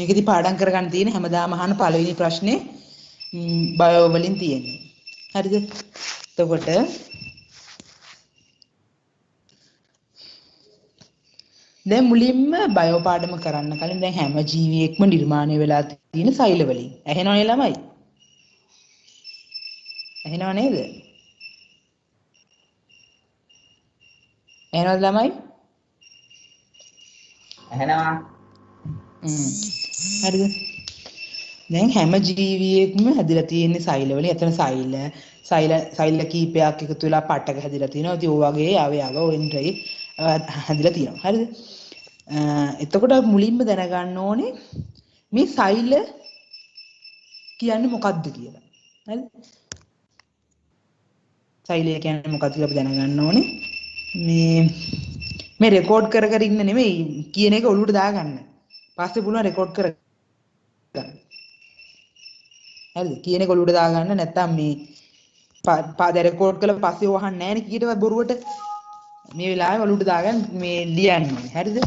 මේකදී පාඩම් කරගන්න තියෙන හැමදාම අහන පළවෙනි ප්‍රශ්නේ බයෝ වලින් තියෙන්නේ. හරිද? එතකොට දැන් මුලින්ම බයෝ පාඩම කරන්න කලින් දැන් හැම ජීවියෙක්ම නිර්මාණය වෙලා තියෙන සෛල වලින්. ඇහෙනවනේ ළමයි? ඇහෙනව නේද? ඇහෙනවද ළමයි? ඇහෙනවා. හරිද? දැන් හැම ජීවියෙක්ම හැදිලා තියෙන්නේ සෛල වලින්. එතන සෛල කීපයක් එකතු වෙලා පටක හැදිලා තියෙනවා. ඉතින් ඔය වගේ අවයව වෙන්ට්‍රයි හැදිලා තියෙනවා. හරිද? එතකොට මුලින්ම දැනගන්න ඕනේ මේ සෛල කියන්නේ මොකක්ද කියලා. හරිද? සෛලය කියන්නේ මොකක්ද කියලා අපි දැනගන්න ඕනේ. මේ රෙකෝඩ් කර කර ඉන්න නෙමෙයි කියන එක ඔලුවට දාගන්න. පස්සේ පුළුවන් රෙකෝඩ් කරගන්න. හරිද? කියන එක ඔලුවට දාගන්න නැත්තම් මේ පාද රෙකෝඩ් කරලා පස්සේ වහන්න නැහැ නේ කීයටවත් බොරුවට. මේ වෙලාවේ ඔලුවට දාගන්න මේ ලියන්න ඕනේ. හරිද?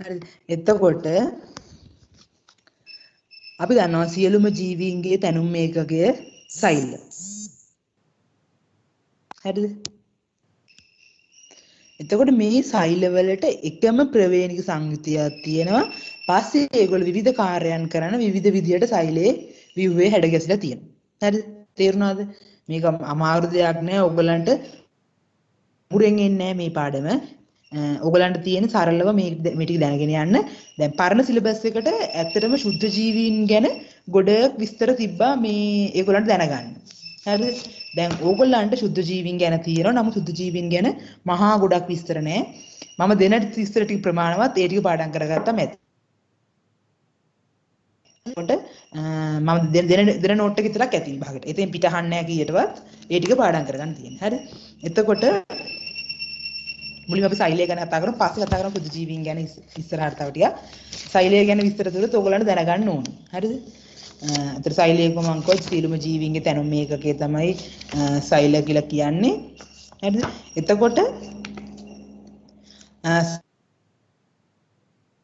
හරිද? එතකොට අපි දන්නවා සියලුම ජීවීන්ගේ තැනුම් ඒකකය සෛල. හරිද? එතකොට මේ සෛල වලට එකම ප්‍රවේණික සංයුතියක් තියෙනවා. පස්සේ ඒගොල්ලෝ විවිධ කාර්යයන් කරන විවිධ විදියට සෛලයේ ව්‍යුහේ හැඩ ගැසලා තියෙනවා. හරිද? තේරුණාද? මේක අමාරු දෙයක් නෑ. ඔයගලන්ට මුරෙන් එන්නේ නෑ මේ පාඩම. ඔයගලන්ට තියෙන සරලව මේ ටික දැනගෙන යන්න. දැන් පරණ සිලබස් එකට ඇත්තටම ශුද්ධ ජීවීන් ගැන ගොඩක් විස්තර තිබ්බා මේ ඒගොල්ලන්ට දැනගන්න. හරිද? දැන් ඕගොල්ලන්ට ශුද්ධ ජීවීන් ගැන තියෙනවා. නමුත් ශුද්ධ ජීවීන් ගැන මහා ගොඩක් විස්තර නෑ. මම දෙන විස්තර ටික ප්‍රමාණවත් ඒ ටික පාඩම් කරගත්තම ඇති. කොට මම දෙන නෝට් එක විතරක් ඇති විභාගෙට. එතෙන් පිට අහන්න නැහැ කීයටවත්. ඒ ටික පාඩම් කරගන්න තියෙනවා. හරි? එතකොට මුලින්ම අපි සෛලය ගැන කතා කරමු. පස්සේ කතා කරමු ශුද්ධ ජීවීන් ගැන ඉස්සරහට තව ටිකක්. සෛලය ගැන විස්තර තුනත් ඕගොල්ලන්ට දැනගන්න ඕනේ. හරිද? අතර සෛලයක මම කිව්වා සියලුම ජීවීන්ගේ තැනුම් මේකකයේ තමයි සෛල කියලා කියන්නේ. හරිද? එතකොට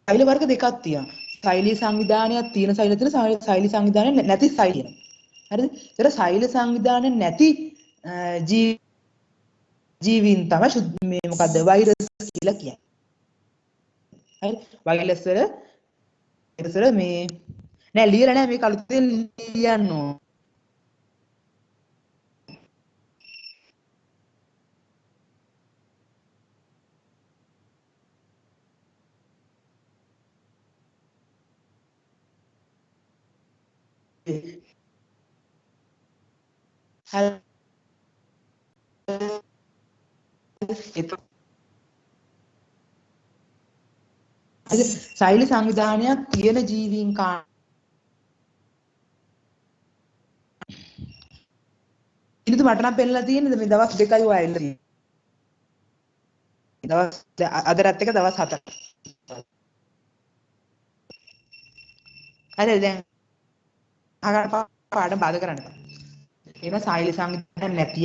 සෛල වර්ග දෙකක් තියෙනවා. සෛලී සංවිධානයක් තියෙන සෛල තියෙන සෛලී සංවිධානයක් නැති සෛල තියෙනවා. හරිද? ඒතර සෛල සංවිධානය නැති ජීවීන් තමයි මේ මොකද්ද වෛරස් කියලා කියන්නේ. හරි? වෛරස් වල මේ නෑ ලියලා නෑ මේක අලුතෙන් ලියන්න ඕන. සෛල සංවිධානයක් තියෙන ජීවීන් ඉනිදු මට නම් පෙන්නලා තියෙන්නේ මේ දවස් 2යි ඔය ඇවිල්ලා තියෙන්නේ. දවස් අදටත් එක දවස් 7ක්. හරිද දැන් අහගන්න පාඩම් බාධා කරන්න එපා. එන සෛල සංවිධානයක් නැති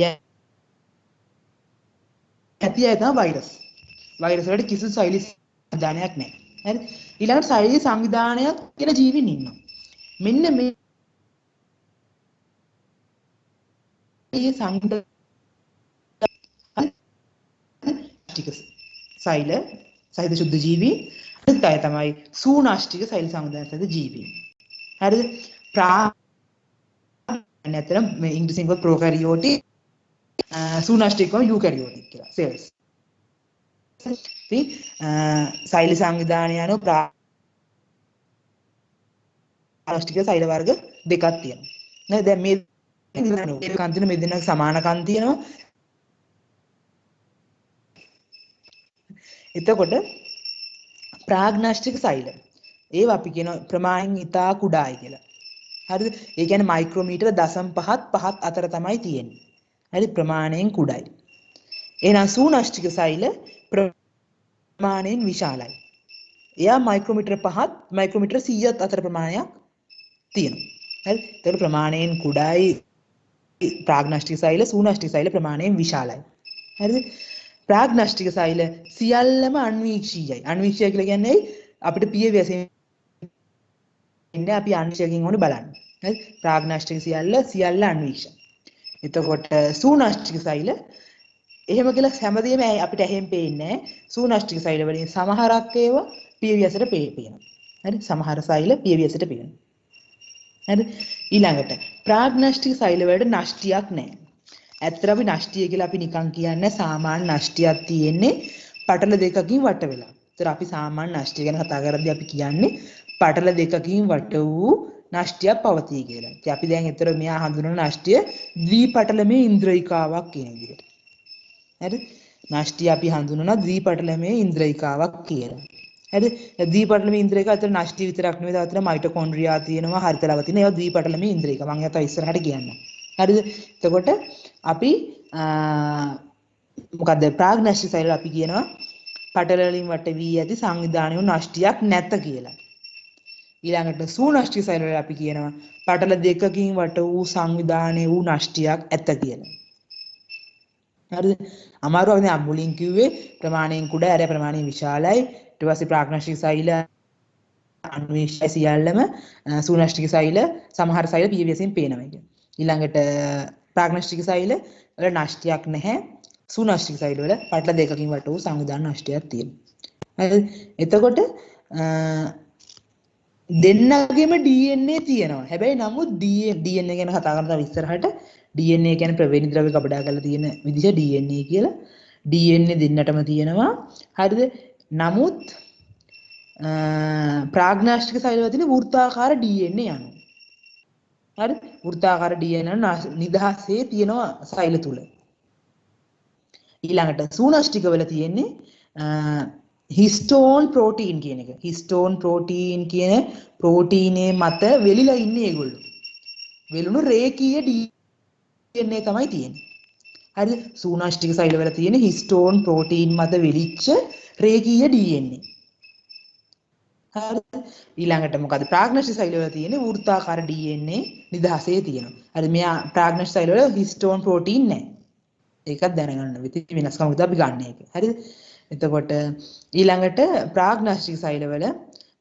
අය තමයි වෛරස්. වෛරස් වලට කිසිදු සෛල සංවිධානයක් නැහැ. හරි? ඊළඟට සෛල සංවිධානයක් කියන ජීවීන් ඉන්නවා. මෙන්න මේ ටික සෛල සහිත ශුද්ධ ජීවී අනිත් අය තමයි සූනාෂ්ටික සෛල සංවිධානය සහිත ජීවී. හරිද? නැත්නම් මේ ඉංග්‍රීසියෙන් කියව ප්‍රෝකැරියෝටි සූනාෂ්ටිකව යූකැරියෝටික් කියලා සෙල්ස්. ඉතින් සෛල සංවිධානය යන ප්‍රාෂ්ටික සෛල වර්ග දෙකක් තියෙනවා. නේද? දැන් මේ කන්තින මේ දෙන්නක සමානකම් තියෙනවා. එතකොට ප්‍රාග්නාෂ්ටික සෛල ඒවා අපි කියන ප්‍රමාණයෙන් ඉතා කුඩායි කියලා. හරිද? ඒ කියන්නේ මයික්‍රෝමීටර 0.5 අතර තමයි තියෙන්නේ. හරි ප්‍රමාණයෙන් කුඩායි. එහෙනම් සූනාෂ්ටික සෛල ප්‍රමාණයෙන් විශාලයි. එයා මයික්‍රෝමීටර 5 මයික්‍රෝමීටර 100ත් අතර ප්‍රමාණයක් තියෙනවා. හරි? ඒතර ප්‍රමාණයෙන් කුඩායි ප්‍රාග්නාෂ්ටික සෛල සූනාෂ්ටික සෛල ප්‍රමාණයෙන් විශාලයි. හරිද? ප්‍රාග්නෂ්ටික සෛල සියල්ලම අන්වීක්ෂීයයි. අන්වීක්ෂය කියලා කියන්නේ අපිට පිය වැසෙන්නේ අපි අන්වීක්ෂයකින් ඕනේ බලන්න. හරි? ප්‍රාග්නෂ්ටික සියල්ල අන්වීක්ෂ. එතකොට සූනෂ්ටික සෛල එහෙම කියලා හැමදේම අපිට ඇහෙන් පේන්නේ නැහැ. සූනෂ්ටික සෛල වලින් සමහරක් ඒවා පියවියසට පේනවා. හරි? සමහර සෛල පියවියසට පේනවා. හරි? ඊළඟට ප්‍රාග්නෂ්ටික සෛල වලට නෂ්ටියක් නැහැ. ඇත්තට අපි නෂ්ටිය කියලා අපි නිකන් කියන්නේ සාමාන්‍ය නෂ්ටියක් තියෙන්නේ පටල දෙකකින් වට වෙලා. ඒතර අපි සාමාන්‍ය නෂ්ටිය ගැන කතා කරද්දී අපි කියන්නේ පටල දෙකකින් වට වූ නෂ්ටියක් පවතී කියලා. ඉතින් අපි දැන් ඒතර මෙයා හඳුනන නෂ්ටිය ද්විපටලමේ ඉන්ද්‍රියිකාවක් කියන විදිහට. හරි? නෂ්ටිය අපි හඳුනන ද්විපටලමේ ඉන්ද්‍රියිකාවක් කියලා. හරි? ද්විපටලමේ ඉන්ද්‍රියිකාව අතර නෂ්ටිය විතරක් නෙවෙයි අතර මයිටොකොන්ඩ්‍රියා තියෙනවා හරිතලව තියෙනවා. ඒවා ද්විපටලමේ ඉන්ද්‍රියිකා. මම ඒකට ඉස්සරහට කියන්නම්. හරිද? එතකොට අපි මොකද්ද ප්‍රාග්නෂ්ටික සෛල අපි කියනවා පටල වලින් වට වී ඇති සංවිධානය වූ නෂ්ටියක් නැත කියලා. ඊළඟට සූනෂ්ටික සෛල වල අපි කියනවා පටල දෙකකින් වට වූ සංවිධානය වූ නෂ්ටියක් ඇත කියලා. හරිද? අමාරුවක් නේ මුලින් කිව්වේ ප්‍රමාණයෙන් කුඩා ඇර ප්‍රමාණයෙන් විශාලයි. ඊට පස්සේ ප්‍රාග්නෂ්ටික සෛල අන්වීක්ෂය සියල්ලම සූනෂ්ටික සෛල සමහර සෛල පියවියසින් පේනවා කියන්නේ. ඊළඟට ප්‍රාග්නෂ්ටික සෛල වල නෂ්ටියක් නැහැ. සූනෂ්ටික සෛල වල පටල දෙකකින් වට වූ සංවිධාන නෂ්ටියක් තියෙනවා. හරිද? එතකොට දෙන්නගෙම DNA තියෙනවා. හැබැයි නමුත් DNA ගැන කතා කරලා ඉස්සරහට DNA කියන්නේ ප්‍රවේණි ද්‍රව්‍ය කපඩා කරලා තියෙන විදිහ DNA කියලා. DNA දෙන්නටම තියෙනවා. හරිද? නමුත් ප්‍රාග්නාස්ටික සෛල වල තියෙන වෘත්තාකාර DNA යනවා. හරි? වෘත්තාකාර DNA නිදහසේ තියෙනවා සෛල තුල. ඊළඟට සූනෂ්ටික වල තියෙන්නේ හිස්ටෝන් ප්‍රෝටීන් කියන එක. හිස්ටෝන් ප්‍රෝටීන් කියන ප්‍රෝටීනේ මත වෙලිලා ඉන්නේ ඒගොල්ලෝ. වෙලුණු රේඛීය DNA තමයි තියෙන්නේ. හරිද? සූනෂ්ටික සෛල වල තියෙන හිස්ටෝන් ප්‍රෝටීන් මත වෙලිච්ච රේඛීය DNA. හරිද? ඊළඟට මොකද ප්‍රාග්නෂ්ටික සෛල වල තියෙන වෘත්තාකාර DNA නිදහසේ තියෙනවා. හරි මෙයා ප්‍රාග්නෂ්ටික සෛල වල හිස්ටෝන් ප්‍රෝටීන් නැහැ. ඒකත් දැනගන්න විදිහ වෙනස්කම් විතර අපි ගන්න එක. හරිද? එතකොට ඊළඟට ප්‍රාග්නෂ්ටික සෛල වල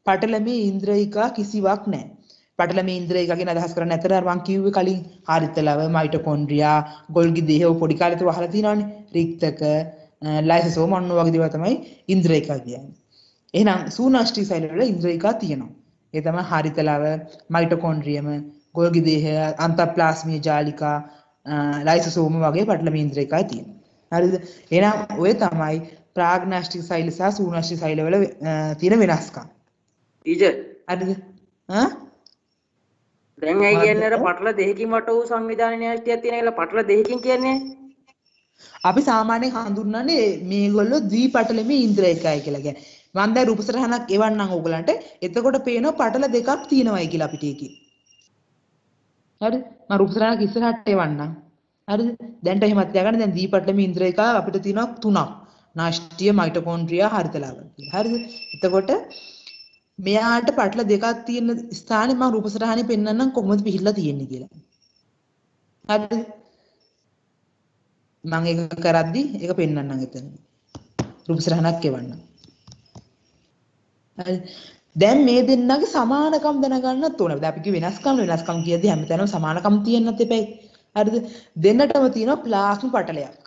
පටලමේ ඉන්ද්‍රියිකා කිසිවක් නැහැ. පටලමේ ඉන්ද්‍රියිකා කියන අදහස් කරන්නේ නැතර මම කිව්වේ කලින් හරිතලව මයිටොකොන්ඩ්‍රියා ගොල්ගි දේහව පොඩි කාලේ තුර අහලා තියෙනවානේ. රික්තක ලයිසෝසෝම අන්න වගේ දේවල් තමයි ඉන්ද්‍රියිකා කියන්නේ. එහෙනම් සූනෂ්ටික සෛල වල ඉන්ද්‍රියිකා තියෙනවා. ඒ තමයි හරිතලව මයිටොකොන්ඩ්‍රියම ගොල්ගි දේහය අන්තප්ලාස්මීය ජාලිකා ලයිසෝසෝම වගේ පටලමේ ඉන්ද්‍රියිකා තියෙනවා. හරිද? එහෙනම් ඔය තමයි ප්‍රාග්නාස්ටික සෛල සහ සූනෂ්ටික සෛල වල තියෙන වෙනස්කම්. ටීචර් හරිද? දැන් අය කියන්නේ අර පටල දෙකකින් වට වූ සංවිධාන න්‍යායටියක් තියෙන කියලා පටල දෙකකින් කියන්නේ අපි සාමාන්‍යයෙන් හඳුන්වන්නේ මේගොල්ලෝ ද්විපටලමේ ඉන්ද්‍රියකයි කියලා කියන්නේ. මම දැන් රූප සටහනක් එවන්නම් ඕගලන්ට. එතකොට පේනවා පටල දෙකක් තියෙනවායි කියලා අපිට ඒකේ. හරිද? මම රූප සටහනක් ඉස්සරහට එවන්නම්. හරිද? දැන්ට එහෙමත් තියාගන්න දැන් ද්විපටලමේ ඉන්ද්‍රියක අපිට තියෙනවා තුනක්. නාෂ්ටිය මයිටොකොන්ඩ්‍රියා හරිතලාව කියලා. හරිද? එතකොට මෙයාට පටල දෙකක් තියෙන ස්ථානේ මම රූප සටහනේ පෙන්නන්නම් කොහොමද පිහිටලා තියෙන්නේ කියලා. හරිද? මම ඒක කරද්දි ඒක පෙන්නන්නම් එතන. රූප සටහනක් එවන්නම්. හරි. දැන් මේ දෙන්නගේ සමානකම් දැනගන්නත් ඕනේ. දැන් අපි කිව්ව වෙනස්කම් කියද්දි හැමතැනම සමානකම් තියෙන්නත් එපයි. හරිද? දෙන්නටම තියෙනවා ප්ලාස්ම පටලයක්.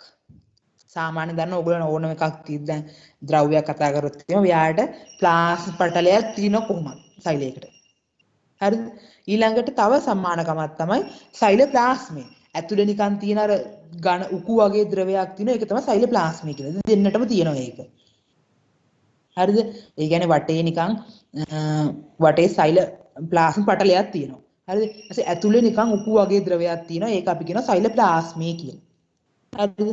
සාමාන්‍ය දන්න ඕගොල්ලෝ ඕනම එකක් තියෙද්දි දැන් ද්‍රව්‍යයක් කතා කරොත් එහෙම එයාට ප්ලාස්ම පටලයක් තියෙනවා කොහොමද? සෛලයකට. හරිද? ඊළඟට තව සමානකමක් තමයි සෛල ප්ලාස්මය. ඇතුලේ නිකන් තියෙන අර ඝන උකු වගේ ද්‍රවයක් තියෙනවා. ඒක තමයි සෛල ප්ලාස්මය කියලා. දෙන්නටම තියෙනවා ඒක. හරිද? ඒ කියන්නේ වටේ නිකන් වටේ සෛල ප්ලාස්ම පටලයක් තියෙනවා. හරිද? ඊට ඇතුලේ නිකන් උකු වගේ ද්‍රවයක් තියෙනවා. ඒක අපි කියනවා සෛල ප්ලාස්මය කියලා. හරිද?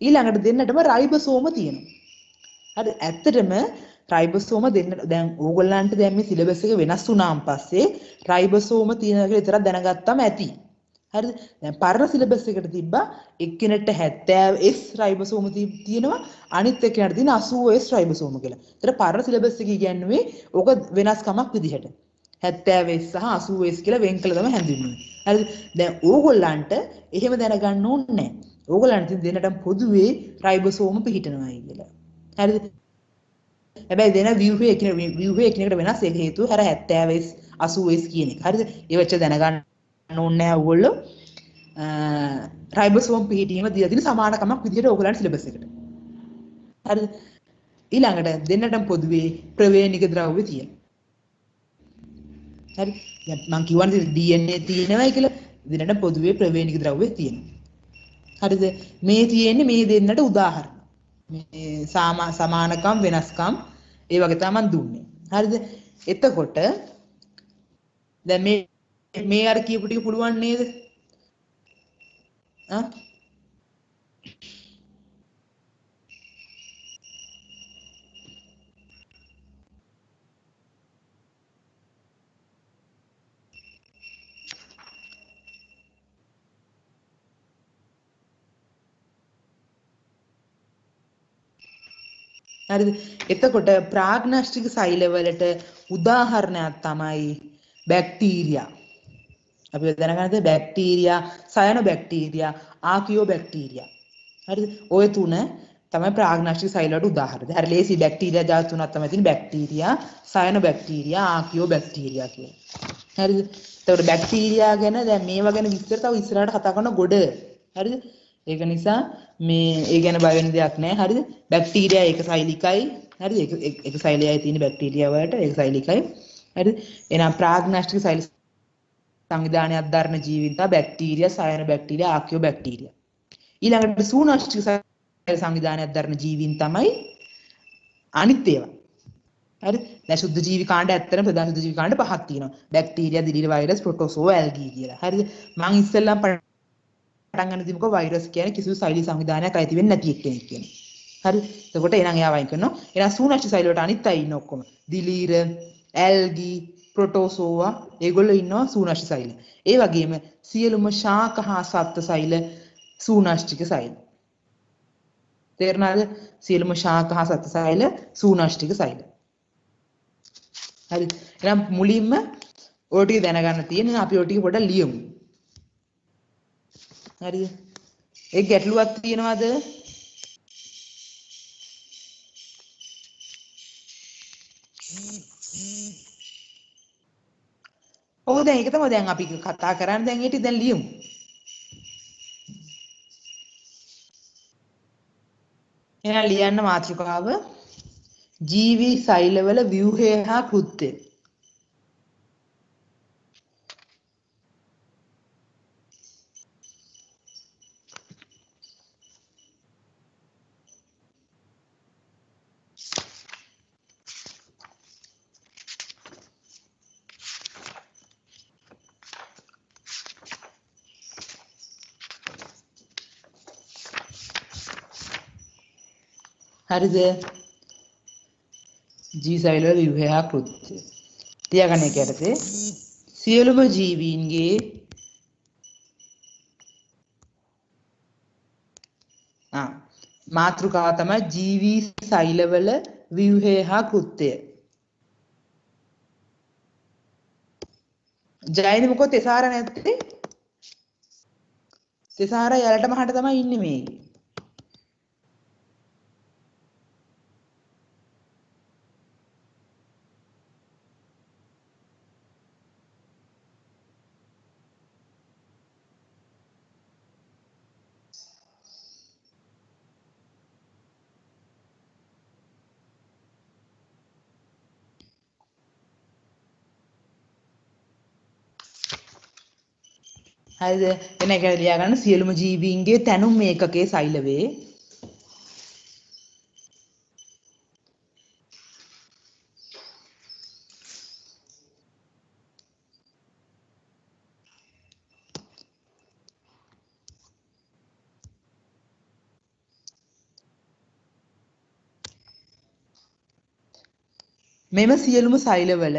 ඊළඟට දෙන්නටම රයිබෝසෝම තියෙනවා. හරි ඇත්තටම රයිබෝසෝම දෙන්න දැන් ඕගොල්ලන්ට දැන් මේ සිලබස් එක වෙනස් වුණාන් පස්සේ රයිබෝසෝම තියෙනවා කියලා විතරක් දැනගත්තම ඇති. හරිද? දැන් පරණ සිලබස් එකට තිබ්බා එක්කෙනෙක්ට 70S රයිබෝසෝම තියෙනවා අනිත් එක්කෙනාට තියෙන 80S රයිබෝසෝම කියලා. ඒතර පරණ සිලබස් එකේ කියන්නේ ඕක වෙනස්කමක් විදිහට 70S සහ 80S කියලා වෙන් කළ තමයි හැඳින්වන්නේ. හරිද? දැන් ඕගොල්ලන්ට එහෙම දැනගන්න ඕනේ නැහැ. ඕගොල්ලන්ට දෙන්නටම පොදුවේ රයිබෝසෝම පිහිටනවායි කියලා. හරිද? හැබැයි දෙන view එකිනෙකට වෙනස්. ඒක හේතුව හැර 70 වයස් 80 වයස් කියන එක. හරිද? ඒ වච්ච දැනගන්න ඕනේ නැහැ ඕගොල්ලෝ. රයිබෝසෝම් පිහිටීම දීලා තියෙන සමානකමක් විදිහට ඕගොල්ලන්ට සිලබස් එකට. හරිද? ඊළඟට දෙන්නටම පොදුවේ ප්‍රවේණික ද්‍රව්‍ය තියෙනවා. හරි? දැන් මම කියවනේ DNA තියෙනවායි කියලා. දෙන්නට පොදුවේ ප්‍රවේණික ද්‍රව්‍ය තියෙනවා. හරිද? මේ තියෙන්නේ මේ දෙන්නට උදාහරණ. මේ සමානකම් වෙනස්කම් ඒ වගේ තමයි මම දුන්නේ. හරිද? එතකොට දැන් මේ අර කියපු ටික පුළුවන් නේද? ආ හරිද? එතකොට ප්‍රාග්නාස්ටික සෛලවලට උදාහරණයක් තමයි බැක්ටීරියා. අපි දැනගන්නද බැක්ටීරියා, සයනෝ බැක්ටීරියා, ආකියෝ බැක්ටීරියා. හරිද? ඔය තුන තමයි ප්‍රාග්නාස්ටික සෛල වලට උදාහරණ. හරි ලේසි බැක්ටීරියා ජාති තුනක් තමයි තියෙන්නේ. බැක්ටීරියා, සයනෝ බැක්ටීරියා, ආකියෝ බැක්ටීරියා කියලා. හරිද? එතකොට බැක්ටීරියා ගැන දැන් මේවා ගැන විස්තර තව ඉස්සරහට කතා කරන ගොඩ. හරිද? ඒක නිසා මේ ඒ ගැන බය වෙන්න දෙයක් නැහැ. හරිද? බැක්ටීරියා ඒක සෛලිකයි. හරිද? ඒක සෛලයයි තියෙන බැක්ටීරියා වලට ඒක සෛලිකයි. හරිද? එහෙනම් ප්‍රාග්නාස්ටික සෛල සංවිධානයක් දරන ජීවීන් තමයි බැක්ටීරියා, සයන බැක්ටීරියා, ආකියෝ බැක්ටීරියා. ඊළඟට සූනාස්ටික සෛල සංවිධානයක් දරන ජීවීන් තමයි අනිත් ඒවා. හරි? දැන් සුද්ධ ජීවි කාණ්ඩ ඇත්තටම ප්‍රධාන සුද්ධ ජීවි කාණ්ඩ පහක් තියෙනවා. බැක්ටීරියා, දිලීර වෛරස්, ප්‍රොටෝසෝවා, ඇල්ගී කියලා. හරිද? මම ඉස්සෙල්ලාම පටන් ගන්නදී මොකද වෛරස් කියන්නේ කිසිදු සෛල සංවිධානයක් අයිති වෙන්නේ නැති එක්කෙනෙක් කියන්නේ. හරි? එතකොට එහෙනම් එයා වයින් කරනවා. එහෙනම් සූනාස්ටික සෛල වලට අනිත් අය ඉන්න ඔක්කොම. දිලීර, ඇල්ගී, ප්‍රොටෝසෝවා ඒගොල්ලෝ ඉන්නවා සූනාස්ටික සෛල. ඒ වගේම සියලුම ශාක හා සත්ත්ව සෛල සූනාස්ටික සෛල. තේරුණාද? සියලුම ශාක හා සත්ත්ව සෛල සූනාස්ටික සෛල. හරි. එහෙනම් මුලින්ම ඔය ටික දැනගන්න තියෙන අපි ඔය ටික පොඩ්ඩක් ලියමු. හරිද? ඒ ගැටලුවක් තියෙනවද? ඔව් දැන් ඒක තමයි දැන් අපි කතා කරන්නේ දැන් ඒ ටික දැන් ලියමු. එහෙනම් ලියන්න මාතෘකාව ජීවි සෛලවල ව්‍යුහය හා කෘත්‍යය. හරිද? ජී සෛලවල ව්‍යුහය හා කෘත්‍යය. තියාගන්න එක යටතේ සියලුම ජීවීන්ගේ මාතෘකාව තමයි ජීවි සෛලවල ව්‍යුහය හා කෘත්‍යය. ජයනි මොකද තෙසාර නැත්තේ? තෙසාර යාලට මහට තමයි ඉන්නේ මේ. හරිද? එන එක ලියා ගන්න සියලුම ජීවීන්ගේ තැනුම් ඒකකයේ සෛල වේ. මෙම සියලුම සෛලවල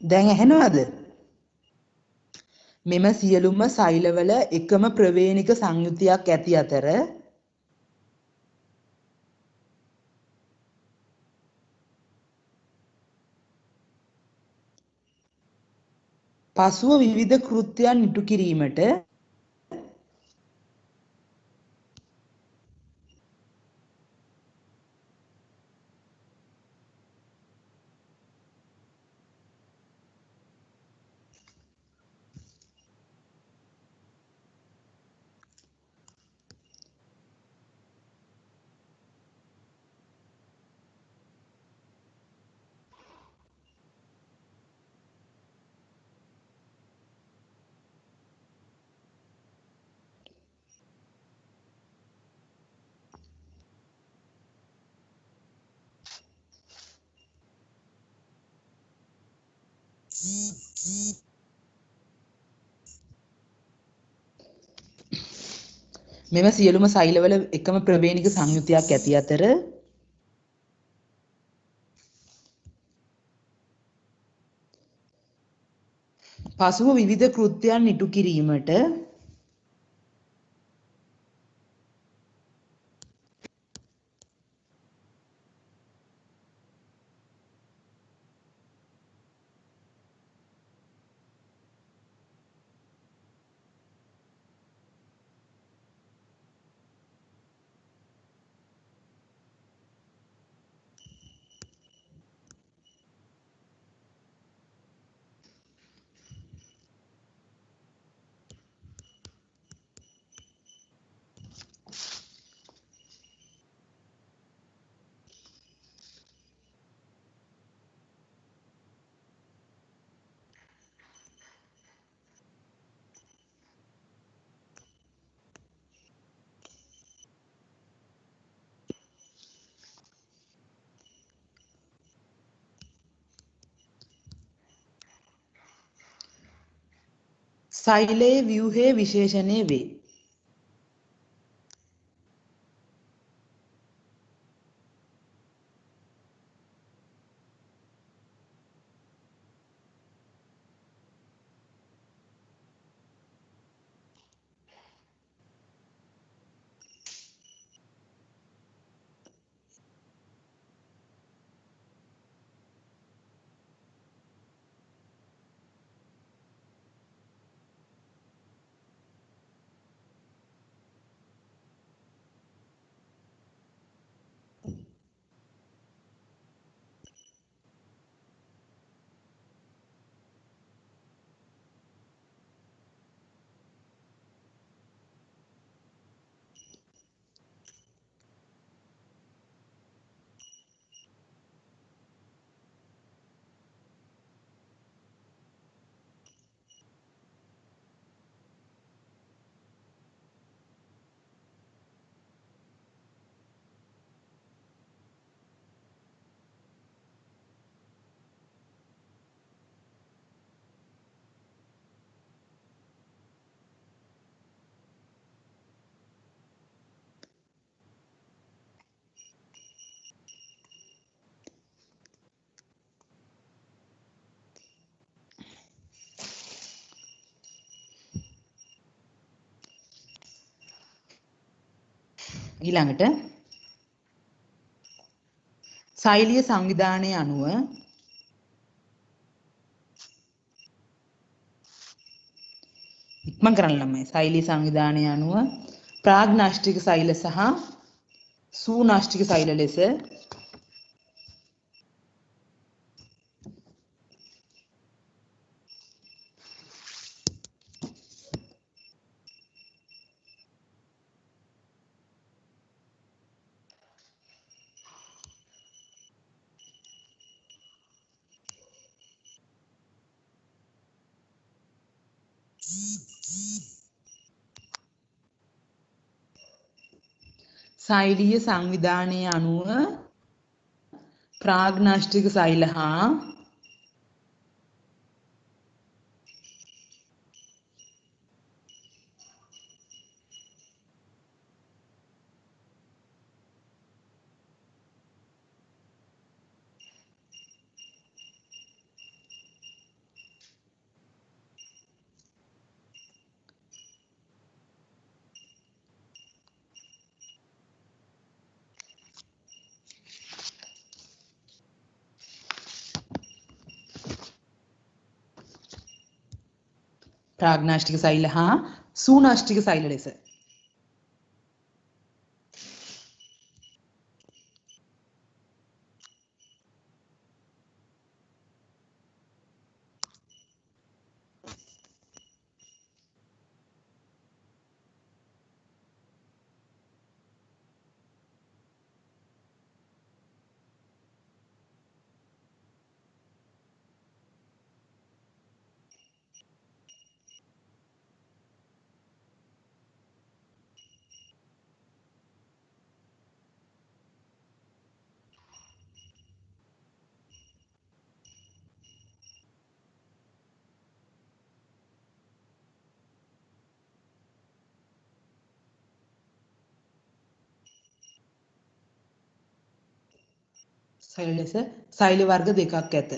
දැන් ඇහෙනවද? මෙම සියලුම සෛලවල එකම ප්‍රවේණික සංයුතියක් ඇති අතර පසුව විවිධ කෘත්‍යයන් ඉටු කිරීමට මෙම සියලුම සෛලවල එකම ප්‍රවේණික සංයුතියක් ඇති අතර පසුව විවිධ කෘත්‍යයන් ඉටු කිරීමට සෛලයේ ව්‍යුහයේ විශේෂණය වේ. ඊළඟට සෛලීය සංවිධානයේ අනුව ඉක්මන් කරන්න ළමයි. සෛලීය සංවිධානයේ අනුව ප්‍රාග්නාෂ්ටික සෛල සහ සූනාෂ්ටික සෛල ලෙස සෛලීය සංවිධානයේ අනුව ප්‍රාග්නාෂ්ටික සෛල හා ප්‍රාග්නාෂ්ටික සෛල හා සූනාෂ්ටික සෛල ලෙස. සෛල ලෙස සෛල වර්ග දෙකක් ඇත.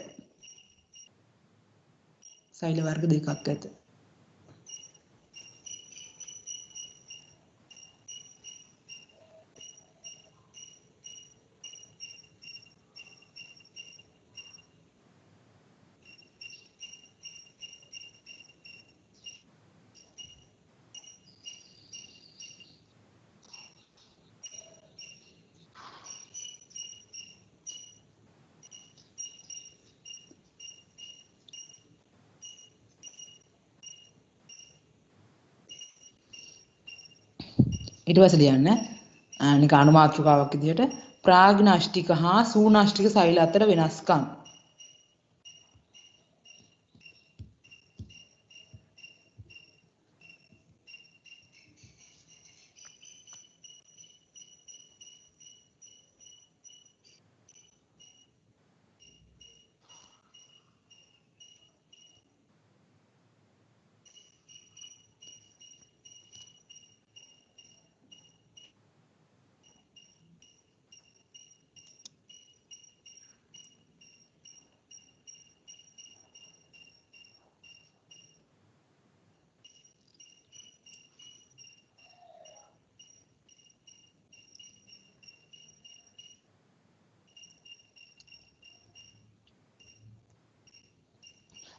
සෛල වර්ග දෙකක් ඇත. ඊට පස්සේ ලියන්න නික අනුමාත්‍රකාවක් විදිහට ප්‍රාග්නාෂ්ටික හා සූනාෂ්ටික සෛල අතර වෙනස්කම්.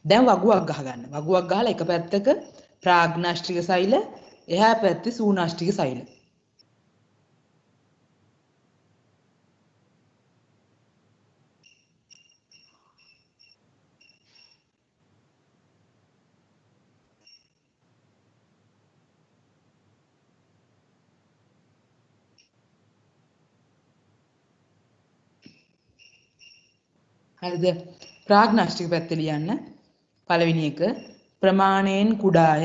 දැන් වගුවක් ගහගන්න. වගුවක් ගහලා එක පැත්තක ප්‍රාග්නාෂ්ටික සෛල, එහා පැත්තේ සූනාෂ්ටික සෛල. හරිද? ප්‍රාග්නාෂ්ටික පැත්තේ ලියන්න. පළවෙනි එක ප්‍රමාණයෙන් කුඩාය.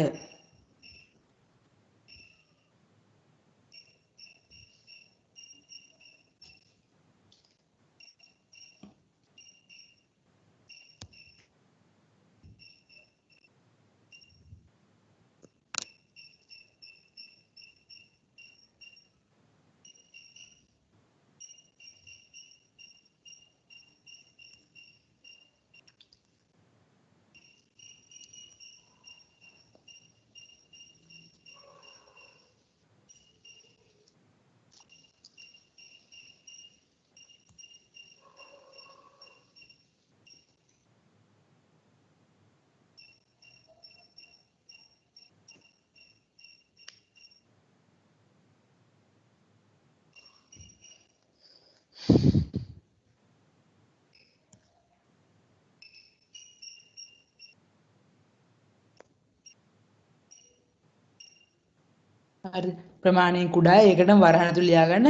හරි ප්‍රමාණයෙන් කුඩායි. ඒකටම වරහන් ඇතුළේ ලියාගන්න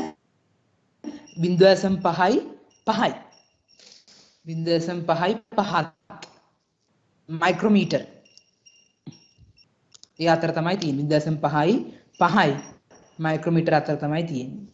0.5යි 5යි. 0.5යි 5ත් මයික්‍රෝමීටර්. ඒ අතර තමයි තියෙන්නේ 0.5යි 5යි මයික්‍රෝමීටර් අතර තමයි තියෙන්නේ.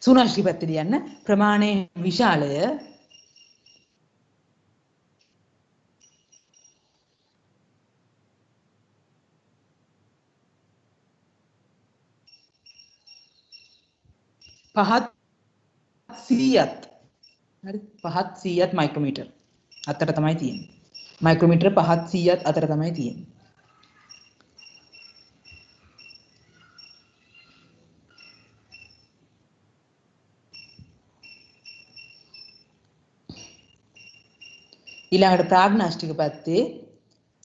සූනාශ්‍රී පැත්තට යන්න ප්‍රමාණය විශාලය පහත් 100ත් හරි පහත් 100ත් මයික්‍රෝමීටර් අතර තමයි තියෙන්නේ. මයික්‍රෝමීටර පහත් 100ත් අතර තමයි තියෙන්නේ. ඊළඟට ප්‍රාග්නාස්ටික පැත්තේ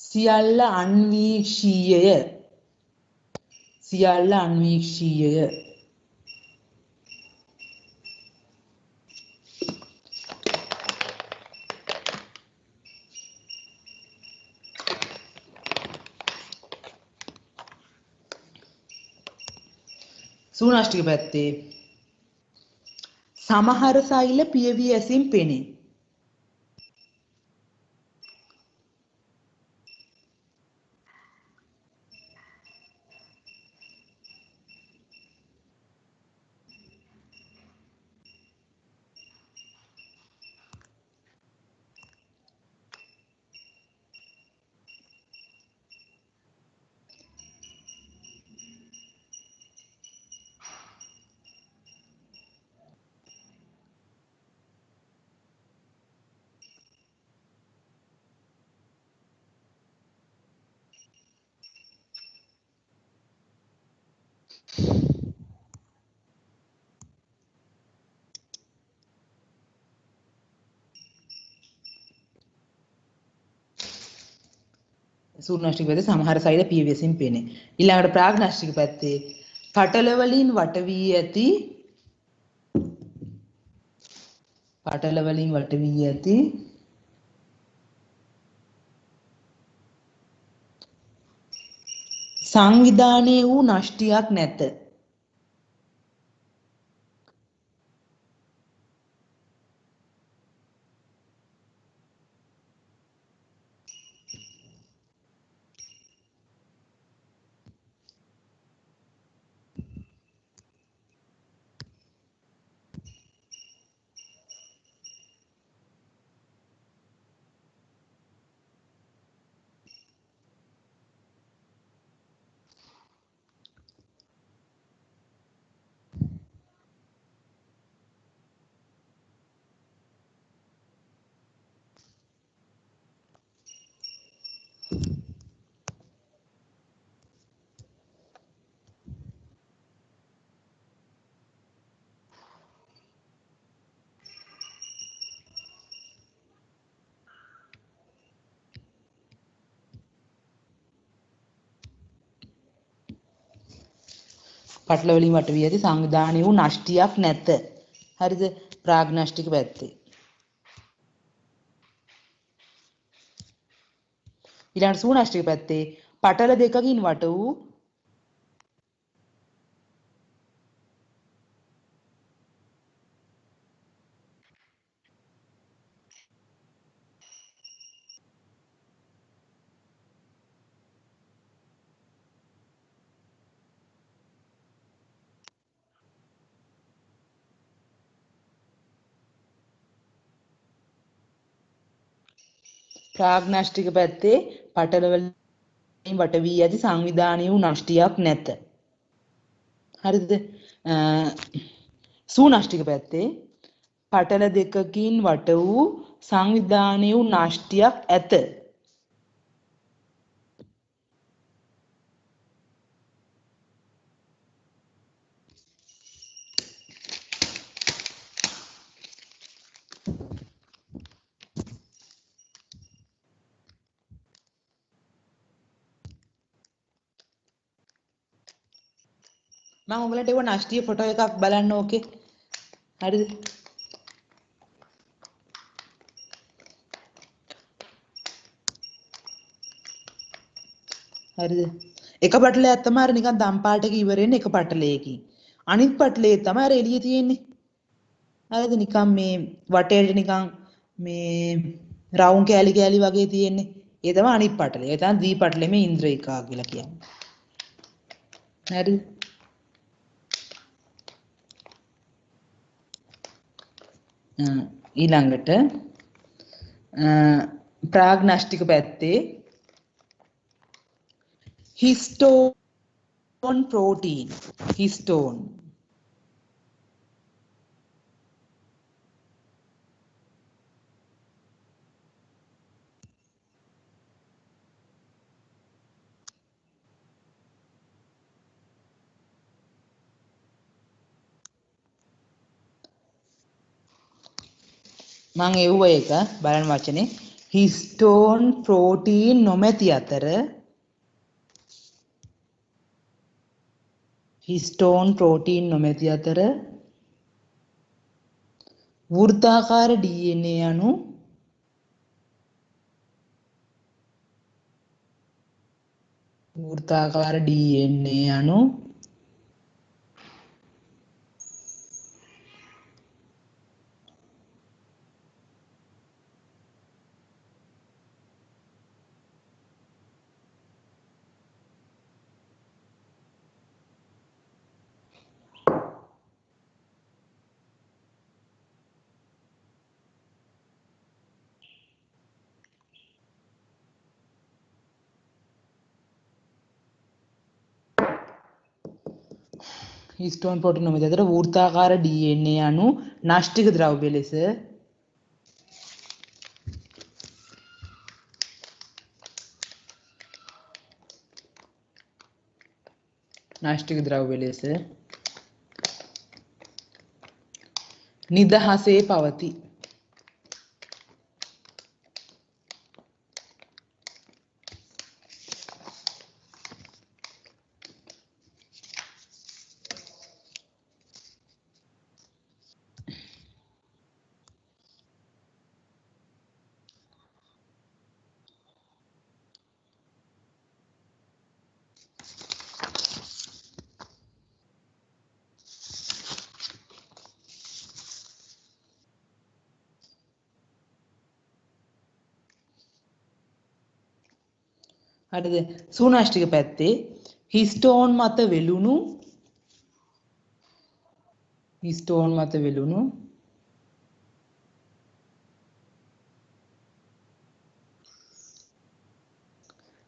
සියල්ල අන්වීක්ෂීයය සියල්ල අන්වීක්ෂීයය සූනාශ්ටික පැත්තේ සමහර සෛල පියවි ඇසින් පෙනේ. සූර්ණාශ්‍රික පැත්තේ සමහර සෛල පියවි ඇසින් පෙනේ. ඊළඟට ප්‍රාග්නාස්ටික පැත්තේ පටල වලින් වට වී ඇති සංවිධානය වූ නෂ්ටියක් නැත. පටල වලින් වට වී ඇති සංවිධානය වූ නෂ්ටියක් නැත. හරිද? ප්‍රාග්නාස්ටික පැත්තේ. ඊළඟට සූනාශ්‍රික පැත්තේ පටල දෙකකින් වට වූ ප්‍රාග්නාස්ටික පැත්තේ පටල වලින් වට වී ඇති සංවිධානය වූ නෂ්ටියක් නැත. හරිද? සූනාශ්‍රික පැත්තේ පටල දෙකකින් වට වූ සංවිධානය වූ නෂ්ටියක් ඇත. මම ඔයගලන්ට ඒව නෂ්ටිය ෆොටෝ එකක් බලන්න ඕකේ. හරිද? හරිද? එක පටලයක් තමයි අර නිකන් දම් පාටක ඉවරෙන්නේ එක පටලයකින්. අනිත් පටලේ තමයි අර එළිය තියෙන්නේ. හරිද? නිකන් මේ වටේට නිකන් මේ රවුම් කෑලි කෑලි වගේ තියෙන්නේ. ඒ තමයි අනිත් පටලේ. ඒ තමයි දී පටලෙම ඉන්ද්‍රිකා කියලා කියන්නේ. හරිද? ඊළඟට ප්‍රාග්නාස්ටික පැත්තේ histone protein histone මම එව්ව එක බලන්න වචනේ histone protein නොමැති අතර histone protein නොමැති අතර වෘත්තාකාර DNA අණු histone protein නොමැති අතර වෘත්තාකාර DNA අණු නාෂ්ටික ද්‍රව්‍ය ලෙස නිදහසේ පවතී. හරිද? සූනාෂ්ටික පැත්තේ histone මත වෙලුණු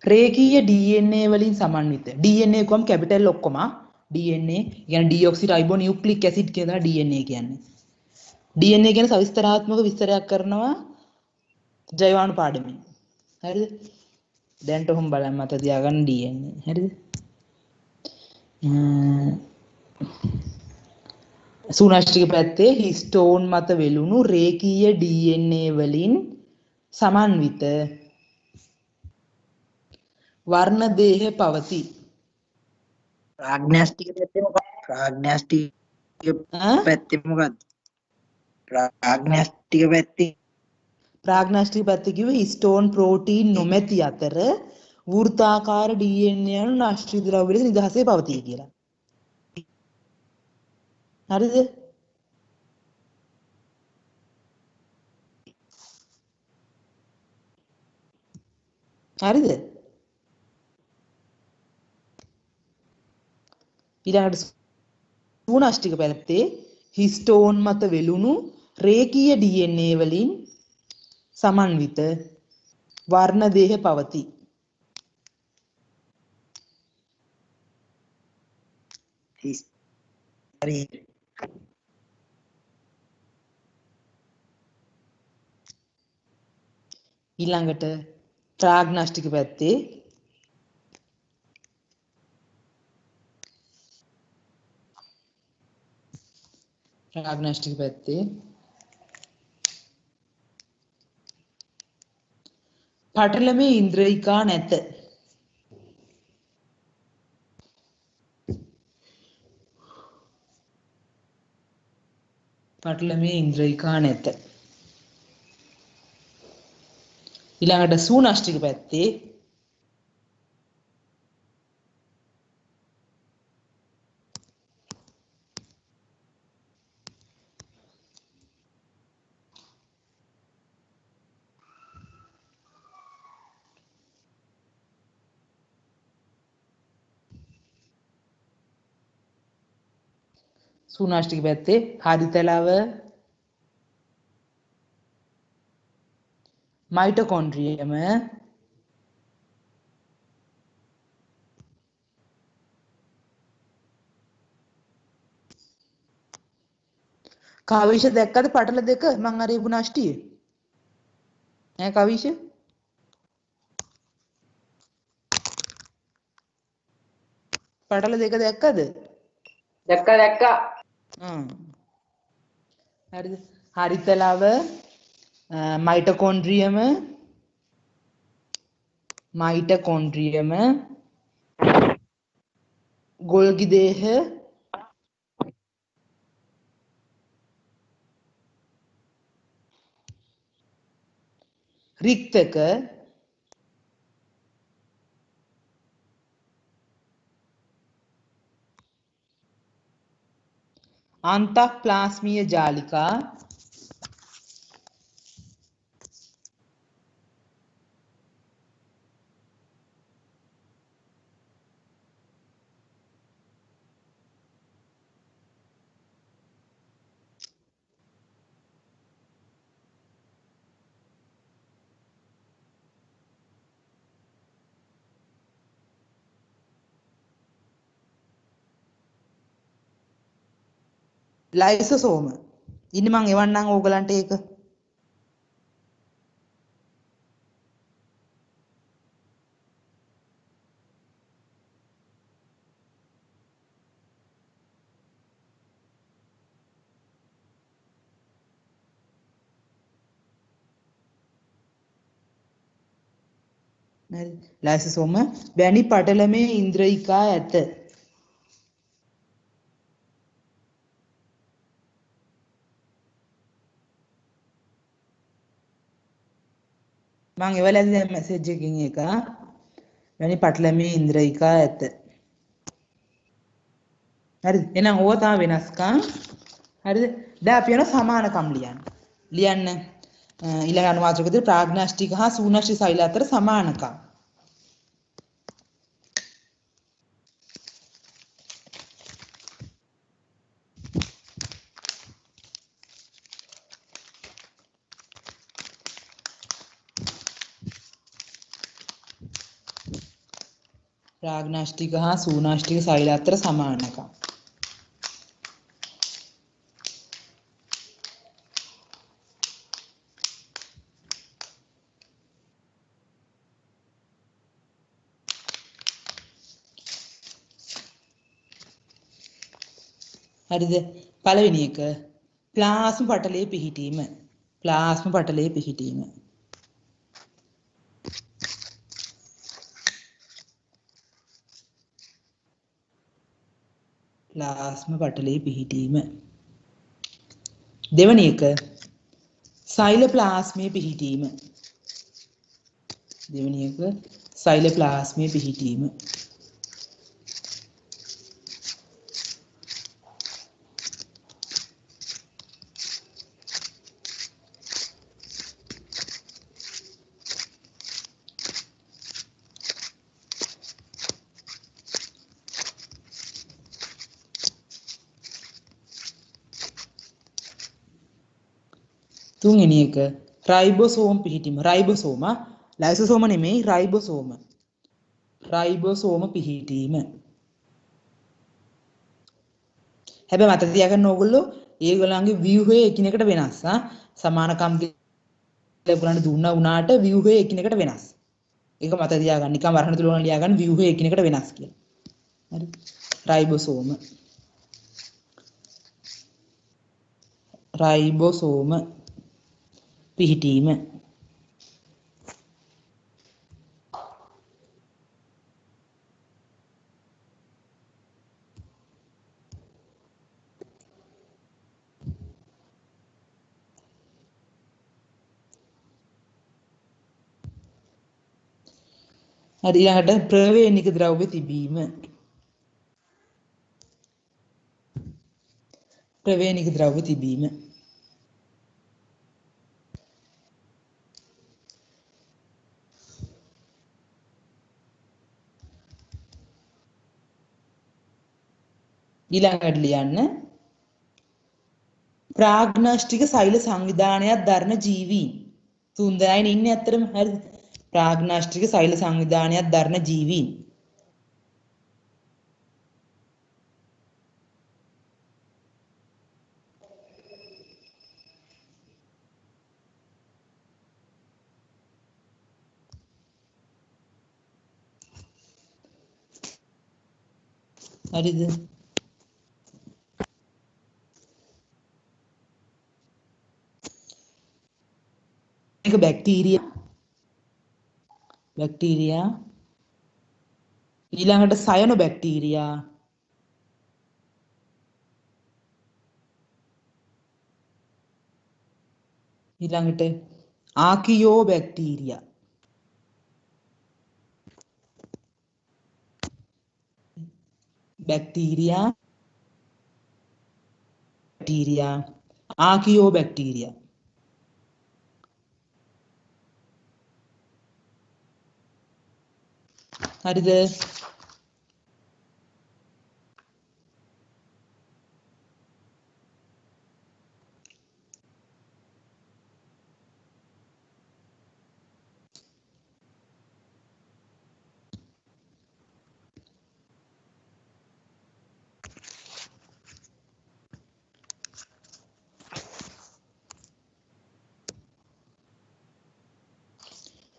රේඛීය DNA වලින් සමන්විත DNA කොම් කැපිටල් ඔක්කොම DNA කියන්නේ ඩිऑක්සි නියුක්ලික් ඇසිඩ් කියලා DNA කියන්නේ. DNA ගැන සවිස්තරාත්මක විස්තරයක් කරනවා ජෛවාණු පාඩමේ. හරිද? දැන්ට ඔහොම බලන්න මත තියාගන්න DNA. හරිද? සූනාෂ්ටික පැත්තේ histone මත වෙලුණු රේඛීය DNA වලින් සමන්විත වර්ණ දේහ පවතී. ප්‍රාග්නාස්ටික පැත්තේ මොකක්ද? ප්‍රාග්නාස්ටික පැත්තේ මොකක්ද? ප්‍රාග්නාස්ටික පැත්තේ කිව්වේ histone protein නොමැති අතර වෘත්තාකාර DNA අණු නාෂ්ටික ද්‍රව්‍ය ලෙස නිදහසේ පවතී කියලා. හරිද? හරිද? ඊළඟට සූනාෂ්ටික පැත්තේ histone මත වෙලුණු රේඛීය DNA වලින් සමන්විත වර්ණ දේහ පවතී. ඊළඟට ප්‍රාග්නාස්ටික පැත්තේ පටලමේ ඉන්ද්‍රියිකා නැත. ඊළඟට සූනාෂ්ටික පැත්තේ හරිතලව මයිටොකොන්ඩ්‍රියම කවිෂ දැක්කද පටල දෙක මං අර ඉපු නෂ්ටිය ඈ කවිෂ පටල දෙක දැක්කද දැක්කා හරිද හරිතලව මයිටොකොන්ඩ්‍රියම ගොල්ගි දේහ රික්තක අන්තක් ප්ලාස්මීය ජාලිකා ලයිසෝසෝම ඉන්න මං එවන්නම් ඕගලන්ට ඒක ලයිසෝසෝම වැනි පටලමේ ඉන්ද්‍රියිකා ඇත මං එවලා දැන් මැසේජ් එකකින් එක වැනි පටලමේ ඉන්ද්‍රියිකා ඇත හරිද එහෙනම් ඕවා තමයි වෙනස්කම් හරිද දැන් අපි යනවා සමානකම් ලියන්න ඊළඟ අනුවාචකදී ප්‍රාග්නාස්ටික හා සූනාස්ටි සෛල අතර සමානකම් ප්‍රාග්නාස්ටික හා සූනාස්ටික සෛල අතර සමානකම් හරිද පළවෙනි එක ප්ලාස්ම පටලයේ පිහිටීම ප්ලාස්ම පටලයේ පිහිටීම ප්ලාස්ම පටලයේ පිහිටීම දෙවැනි එක සෛල ප්ලාස්මයේ පිහිටීම දෙවැනි එක සෛල ප්ලාස්මයේ පිහිටීම තුන්වෙනි එක රයිබෝසෝම් පිහිටීම රයිබෝසෝම ලයිසෝසෝම නෙමෙයි රයිබෝසෝම පිහිටීම හැබැයි මතක තියාගන්න ඕගොල්ලෝ ඒගොල්ලන්ගේ ව්‍යුහය එකිනෙකට වෙනස් සමානකම් ඒගොල්ලන්ට දුන්නා වුණාට ව්‍යුහය එකිනෙකට වෙනස් ඒක මතක තියාගන්න නිකන් වරහන් තුලන ලියාගන්න ව්‍යුහය එකිනෙකට වෙනස් කියලා හරි රයිබෝසෝම පිහිටීම හරි ඊළඟට ප්‍රවේණික ද්‍රව්‍ය තිබීම ඊළඟට ලියන්න ප්‍රාග්නාස්ටික සෛල සංවිධානයක් දරන ජීවීන් සුන්දරයිනේ ඉන්නේ ඇත්තටම හරිද? ප්‍රාග්නාස්ටික සෛල සංවිධානයක් දරන ජීවීන්. හරිද? මේක බැක්ටීරියා ඊළඟට සයනෝ බැක්ටීරියා ඊළඟට ආකියෝ බැක්ටීරියා ආකියෝ බැක්ටීරියා හරිද?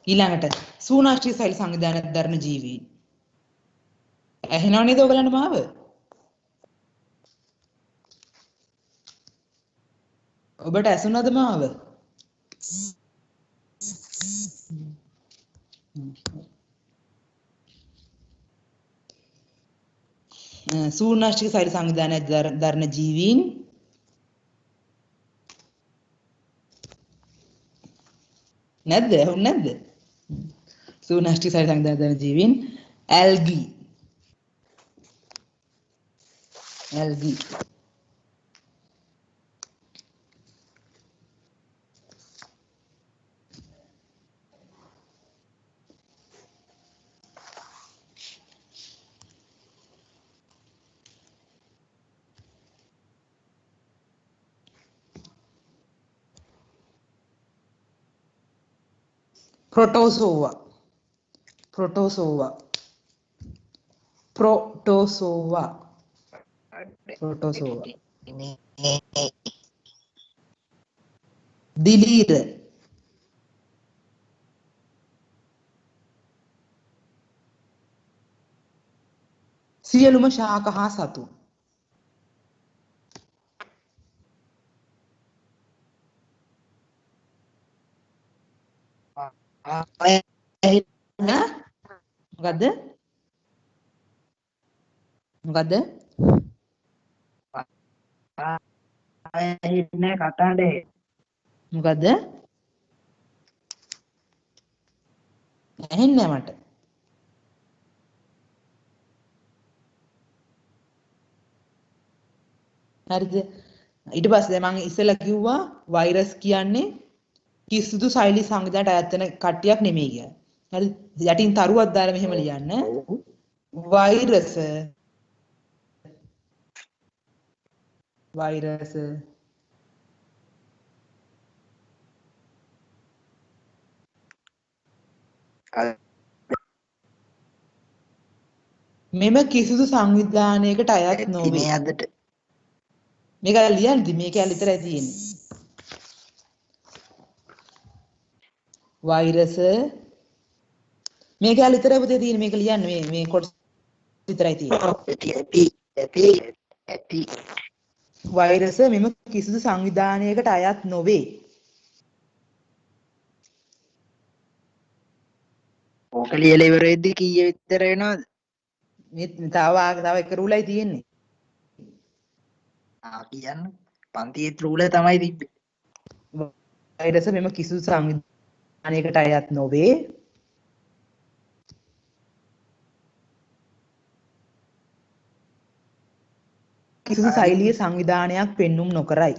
ඊළඟට සූනාෂ්ටික සෛල සංවිධානයක් දරන ජීවීන්. ඇහෙනව නේද ඔයගලන්ට මාව? ඔබට ඇසුණද මාව? සූනාෂ්ටික සෛල සංවිධානයක් දරන ජීවීන් නැද්ද? ඇහුන්නේ නැද්ද? සූනාෂ්ටික සෛල සංවිධානයක් දරන ජීවීන් ඇල්ගී Protozoa දිලීර සියලුම ශාක හා සතුන් මොකද්ද? ඇහෙන්නේ කතානේ. මොකද්ද? ඇහෙන්නේ නැහැ මට. හරිද? ඊට පස්සේ මම ඉස්සෙල්ලා කිව්වා වෛරස් කියන්නේ කිසිදු සෛලී සංවිධානයට අයත් වෙන කට්ටියක් නෙමෙයි කියලා. හරිද? යටින් තරුවක් දාලා මෙහෙම ලියන්න. වෛරස මෙම කිසිදු සංවිධානයකට අයත් නොවේ. මේක ලියන්නද? මේක විතරයි තියෙන්නේ. වෛරස මේක විතරයි පුතේ තියෙන්නේ. මේක ලියන්න මේ කොටස විතරයි තියෙන්නේ. වෛරස මෙම කිසිදු සංවිධානයකට අයත් නොවේ. ඕක ලියලා ඉවර වෙද්දි කීය විතර වෙනවද? මේ තව එක රූලයි තියෙන්නේ. කියන්න. පන්තියේ රූල තමයි තිබ්බේ. වෛරස මෙම කිසිදු සංවිධානයකට අයත් නොවේ. කිසිදු සෛලීය සංවිධානයක් පෙන්눔 නොකරයි.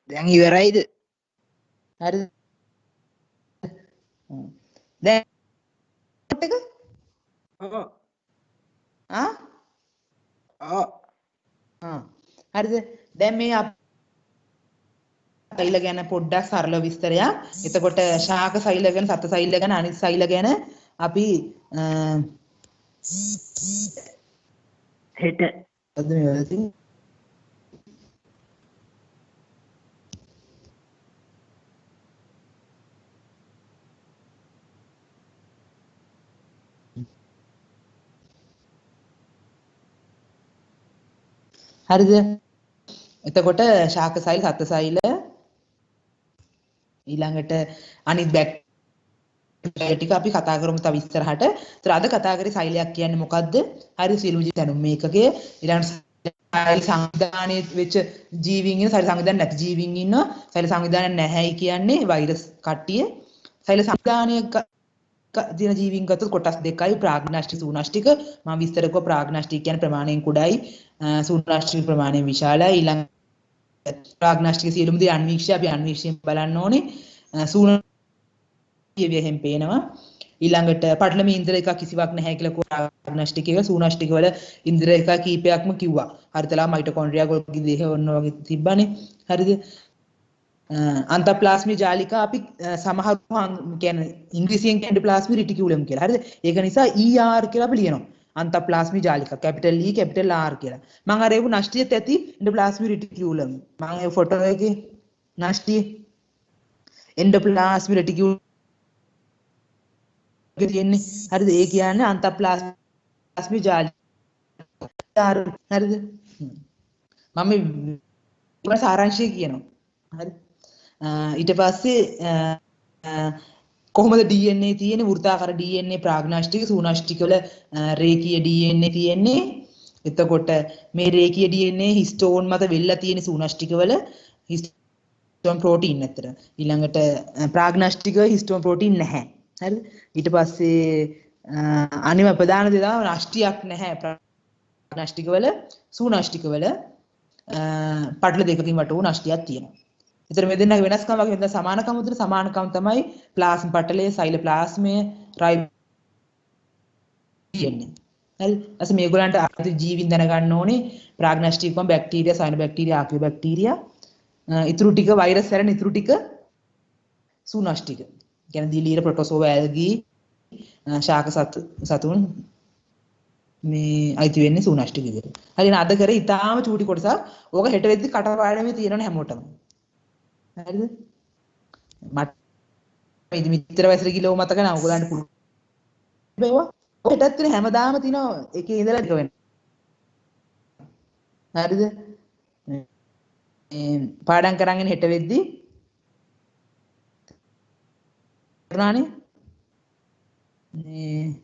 දැන් ඉවරයිද? හරි. දැන් එක ඔව් දැන් මේ සෛල ගැන පොඩ්ඩක් සරල විස්තරයක්. එතකොට ශාක සෛල ගැන, සත සෛල ගැන, අනිත් සෛල ගැන අපි හෙට අද මේ වෙලාවේදී හරිද? එතකොට ශාක සෛල, සත සෛල ඊළඟට අනිත් බැක්ටීරියා ටික අපි කතා කරමු තව ඉස්සරහට. ඒතර අද කතා කරේ සෛලයක් කියන්නේ මොකද්ද? හරි සියලුම ජීවි දැනුම් මේකකය. ඊළඟට සෛල සංවිධානයේ වෙච්ච ජීවීන් ඉන්න, සෛල සංවිධානය නැති ජීවීන් ඉන්නවා. සෛල සංවිධානය නැහැයි කියන්නේ වෛරස් කට්ටිය. සෛල සංවිධානයේ දින ජීවීන් ගත්තොත් කොටස් දෙකයි, ප්‍රාග්නාස්ටික සූනාස්ටික. මම විස්තර කරුවා ප්‍රාග්නාස්ටික කියන්නේ ප්‍රමාණයෙන් කුඩායි, සූනාස්ටික ප්‍රමාණයෙන් විශාලයි. ඊළඟ ප්‍රාග්නාස්ටික සියලුම දේ අන්වීක්ෂය අපි අන්වීක්ෂයෙන් බලන්න ඕනේ. සූනාස්ටිකයෙන් පේනවා. ඊළඟට පටලම ඉන්ද්‍ර එක කිසිවක් නැහැ කියලා ප්‍රාග්නාස්ටික එක, සූනාස්ටික වල ඉන්ද්‍ර එක කීපයක්ම කිව්වා. හරිතලා මයිටොකොන්ඩ්‍රියා ගොල්ගේ දේහ ඔන්න වගේ තිබ්බනේ. හරිද? අන්තප්ලාස්මි ජාලිකා අපි සමහර කියන්නේ ඉංග්‍රීසියෙන් කියන්නේ ප්ලාස්මි රිටිකියුලම් කියලා. හරිද? ඒක නිසා ER කියලා අපි ලියනවා. අන්තප්ලාස්මි ජාලිකා කැපිටල් E කැපිටල් R කියලා. මම අර ඒක නෂ්ටියත් ඇති එන්ඩෝප්ලාස්මි රිටිකියුලම්. මම ඒ ෆොටෝ එකේ නෂ්ටිය එන්ඩෝප්ලාස්මි රිටිකියුලම් තියෙන්නේ. හරිද? ඒ කියන්නේ අන්තප්ලාස්මි ජාලිකා. හරිද? මම මේ සාරාංශය කියනවා. හරි. ඊට පස්සේ කොහොමද DNA තියෙන්නේ? වෘත්තාකාර DNA ප්‍රාග්නාස්ටික සූනාස්ටික වල රේඛීය DNA තියෙන්නේ. එතකොට මේ රේඛීය DNA හිස්ටෝන් මත වෙල්ලා තියෙන සූනාස්ටික වල හිස්ටෝන් ප්‍රෝටීන් අතර. ඊළඟට ප්‍රාග්නාස්ටික හිස්ටෝන් ප්‍රෝටීන් නැහැ. හරිද? ඊට පස්සේ අනිම ප්‍රධාන දේ තමයි නෂ්ටියක් නැහැ ප්‍රාග්නාස්ටික වල, සූනාස්ටික වල පටල දෙකකින් වට වූ නෂ්ටියක් තියෙනවා. ඉතින් මේ දෙන්නගේ වෙනස්කම් වගේ වෙනද සමානකම් උතර සමානකම් තමයි ප්ලාස්ම පටලයේ සෛල ප්ලාස්මය රයිබෝසෝම්. හරි. ඊට මේගොල්ලන්ට අද ජීවින් දැනගන්න ඕනේ ප්‍රාග්නාස්ටික් වම් බැක්ටීරියා, සයනොබැක්ටීරියා, ආකියෝබැක්ටීරියා. ඉතුරු ටික වෛරස් හැරෙන ඉතුරු ටික සූනාස්ටික. කියන්නේ දිලීර, ප්‍රොටෝසෝවා, ඇල්ගී, ශාක සතුන් මේ අයිති වෙන්නේ සූනාස්ටික විදිහට. හරි. අද කරේ ඊටාම චූටි කොටසක්. ඕක හෙට වෙද්දි කටපාඩමේ තියෙනවනේ හැමෝටම. හරිද? මට මේ මිත්‍ර වයසට ගිලෝ මතක නැහැ. ඔයගොල්ලන්ට පුළුවන්. බේවා. ඔයටත් තියෙන හැමදාම තියෙනවා එකේ ඉඳලා ටික වෙන. හරිද? මේ පාඩම් කරගෙන හෙට වෙද්දි කරනානේ. මේ